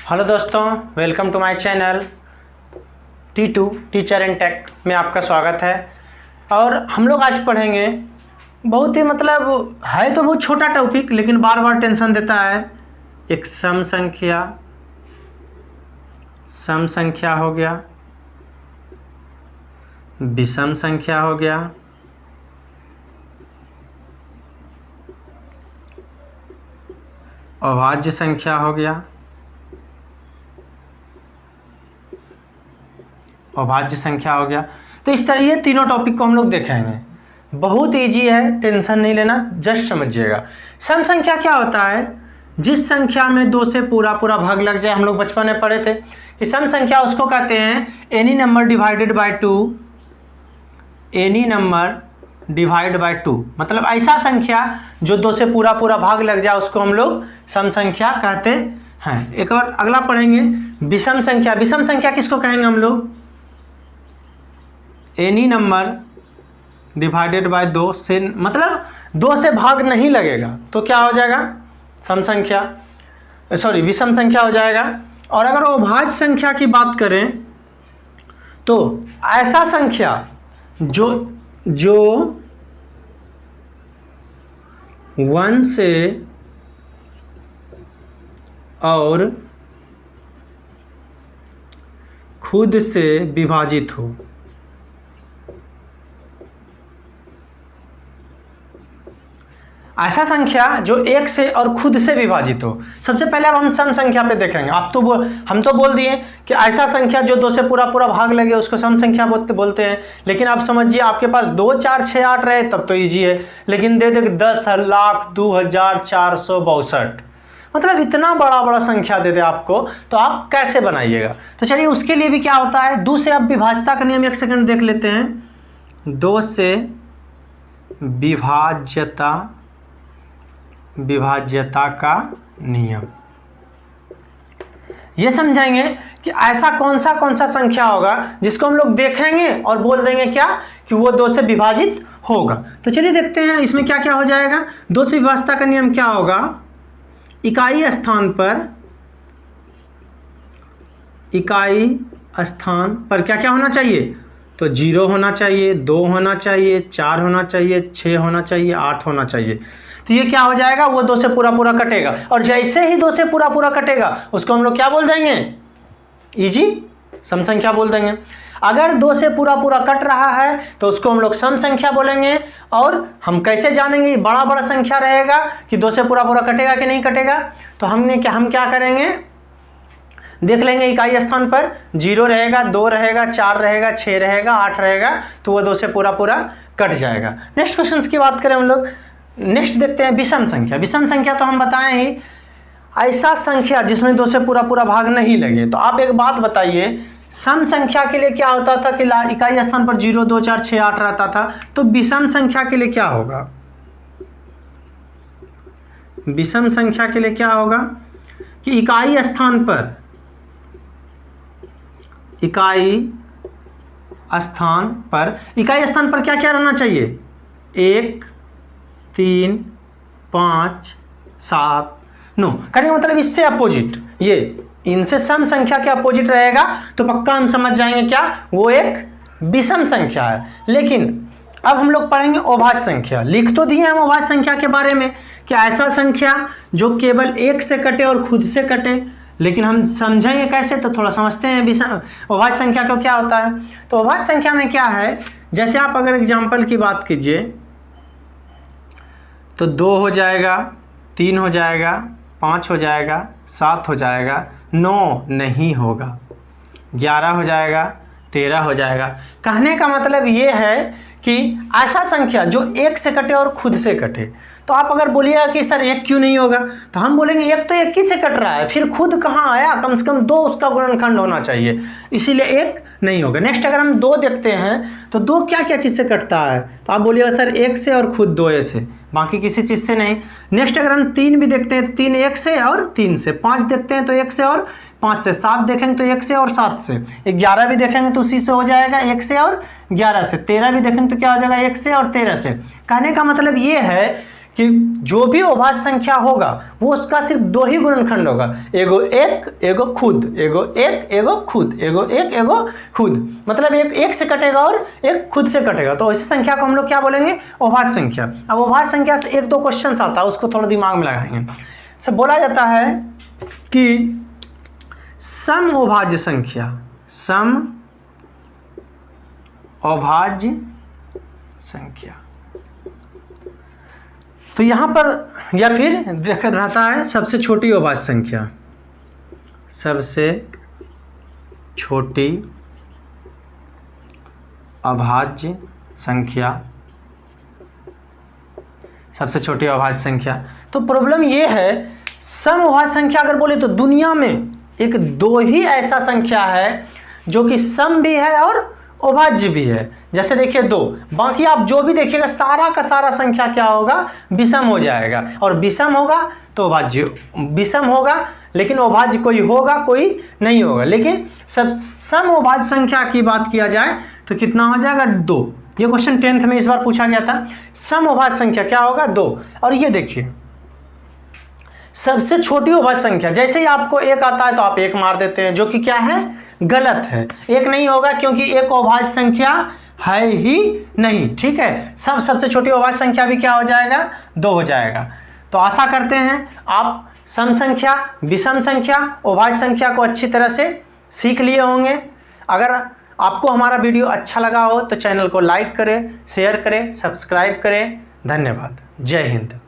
Hello दोस्तों, welcome to my channel T2 teacher in tech में आपका स्वागत है। और हम लोग आज पढ़ेंगे बहुत ही है तो बहुत छोटा टॉपिक, लेकिन बार बार टेंशन देता है। एक सम संख्या हो गया, विषम संख्या हो गया, अभाज्य संख्या हो गया, अभाज्य संख्या हो गया। तो इस तरह ये तीनों टॉपिक को हम लोग देखेंगे। बहुत इजी है, टेंशन नहीं लेना, जस्ट समझिएगा। सम संख्या क्या होता है? जिस संख्या में 2 से पूरा भाग लग जाए। हम लोग बचपन में पढ़े थे कि सम संख्या उसको कहते हैं any number divided by 2, any number divide by 2, मतलब ऐसा संख्या जो 2 से पूरा भाग लग जाए उसको हम लोग सम संख्या कहते हैं। एक और अगला पढ़ेंगे विषम संख्या। विषम संख्या किसको कहेंगे हम लोग? एनी नंबर डिवाइडेड बाय 2 से, मतलब 2 से भाग नहीं लगेगा तो क्या हो जाएगा? सम संख्या, सॉरी विषम संख्या हो जाएगा। और अगर अभाज्य संख्या की बात करें तो ऐसा संख्या जो 1 से और खुद से विभाजित हो। ऐसा संख्या जो 1 से और खुद से विभाजित हो। सबसे पहले अब हम सम संख्या पे देखेंगे। हम तो बोल दिए कि ऐसा संख्या जो 2 से पूरा भाग लगे उसको सम संख्या बोलते हैं। लेकिन आप समझिए, आपके पास 2, 4, 6, 8 रहे तब तो इजी है, लेकिन दे 10 लाख 2462, मतलब इतना बड़ा संख्या दे आपको, तो आप कैसे बनाइएगा? तो चलिए उसके लिए भी क्या होता है, 2 से अब विभाज्यता का नियम 1 सेकंड देख लेते हैं। 2 से विभाज्यता का नियम ये समझाएंगे कि ऐसा कौन सा संख्या होगा जिसको हम लोग देखेंगे और बोल देंगे क्या कि वो 2 से विभाजित होगा। तो चलिए देखते हैं इसमें क्या क्या हो जाएगा। 2 से विभाज्यता का नियम क्या होगा? इकाई स्थान पर क्या क्या होना चाहिए? तो 0 होना चाहिए, 2 होना चाहिए, 4 होना चाहिए, 6 होना चाहिए, 8 होना चाहिए। तो ये क्या हो जाएगा? वो 2 से पूरा कटेगा। और जैसे ही 2 से पूरा कटेगा उसको हम लोग क्या बोल देंगे? इजी सम संख्या बोल देंगे। अगर 2 से पूरा कट रहा है तो उसको हम लोग सम संख्या बोलेंगे। और हम कैसे जानेंगे बड़ा संख्या रहेगा कि 2 से पूरा कटेगा कि नहीं कटेगा? तो हम क्या करेंगे, देख लेंगे इकाई स्थान पर 0 रहेगा, 2 रहेगा, 4 रहेगा, 6 रहेगा, 8 रहेगा, तो वो 2 से पूरा कट जाएगा। नेक्स्ट क्वेश्चन की बात करें हम लोग, नेक्स्ट देखते हैं विषम संख्या। विषम संख्या तो हम बताएं ही, ऐसा संख्या जिसमें 2 से पूरा भाग नहीं लगे। तो आप एक बात बताइए, सम संख्या के लिए क्या होता था कि इकाई स्थान पर 0, 2, 4, 6, 8 रहता था। तो विषम संख्या के लिए क्या होगा? विषम संख्या के लिए क्या होगा कि इकाई स्थान पर क्या क्या रहना चाहिए? 1, 3, 5, 7, 9 करेंगे, मतलब इससे अपोजिट, ये इनसे सम संख्या के अपोजिट रहेगा तो पक्का हम समझ जाएंगे क्या वो एक विषम संख्या है। लेकिन अब हम लोग पढ़ेंगे अभाज्य संख्या। लिख तो दिए हम अभाज्य संख्या के बारे में कि ऐसा संख्या जो केवल 1 से कटे और खुद से कटे, लेकिन हम समझेंगे कैसे, तो थोड़ा समझते हैं अभाज्य संख्या को क्या होता है। तो अभाज्य संख्या में क्या है, जैसे आप अगर एग्जाम्पल की बात कीजिए तो 2 हो जाएगा, 3 हो जाएगा, 5 हो जाएगा, 7 हो जाएगा, 9 नहीं होगा, 11 हो जाएगा, 13 हो जाएगा। कहने का मतलब ये है कि ऐसा संख्या जो 1 से कटे और खुद से कटे। तो आप अगर बोलिएगा कि सर 1 क्यों नहीं होगा, तो हम बोलेंगे 1 तो 1 ही से कट रहा है, फिर खुद कहाँ आया? कम से कम 2 उसका गुणनखंड होना चाहिए, इसीलिए 1 नहीं होगा। नेक्स्ट अगर हम 2 देखते हैं तो 2 क्या क्या चीज़ से कटता है? तो आप बोलिएगा सर 1 से और खुद 2 से, बाकी किसी चीज़ से नहीं। नेक्स्ट अगर हम 3 भी देखते हैं तो 3 1 से और 3 से, 5 देखते हैं तो 1 से और 5 से, 7 देखेंगे तो 1 से और 7 से, 11 भी देखेंगे तो उसी से हो जाएगा 1 से और 11 से, 13 भी देखेंगे तो क्या हो जाएगा 1 से और 13 से। कहने का मतलब ये है कि जो भी अभाज्य संख्या होगा वो उसका सिर्फ 2 ही गुणनखंड होगा, एगो एक एगो खुद, एगो एक एगो खुद, एगो एक एगो खुद, मतलब एक से कटेगा और एक खुद से कटेगा। तो ऐसी संख्या को हम लोग क्या बोलेंगे? अभाज्य संख्या। अब अभाज्य संख्या से 1-2 क्वेश्चन आता है, उसको थोड़ा दिमाग में लगाएंगे। सब बोला जाता है कि सम अभाज्य संख्या, सम अभाज्य संख्या, तो यहां पर या फिर देख रहता है सबसे छोटी अभाज्य संख्या, सबसे छोटी अभाज्य संख्या, सबसे छोटी अभाज्य संख्या। तो प्रॉब्लम ये है, सम अभाज्य संख्या अगर बोले तो दुनिया में एक 2 ही ऐसा संख्या है जो कि सम भी है और अभाज्य भी है। जैसे देखिए 2, बाकी आप जो भी देखिएगा सारा का सारा संख्या क्या होगा? विषम हो जाएगा, और विषम होगा तो अभाज्य, विषम होगा लेकिन अभाज्य कोई होगा कोई नहीं होगा। लेकिन सब सम अभाज्य संख्या की बात किया जाए तो कितना हो जाएगा? 2। ये क्वेश्चन 10th में इस बार पूछा गया था। सम अभाज्य संख्या क्या होगा? 2। और ये देखिए सबसे छोटी अभाज्य संख्या, जैसे ही आपको 1 आता है तो आप 1 मार देते हैं, जो कि क्या है? गलत है। 1 नहीं होगा क्योंकि एक अभाज्य संख्या है ही नहीं। ठीक है, सबसे छोटी अभाज्य संख्या भी क्या हो जाएगा? 2 हो जाएगा। तो आशा करते हैं आप सम संख्या, विषम संख्या, अभाज्य संख्या को अच्छी तरह से सीख लिए होंगे। अगर आपको हमारा वीडियो अच्छा लगा हो तो चैनल को लाइक करें, शेयर करें, सब्सक्राइब करें। धन्यवाद। जय हिंद।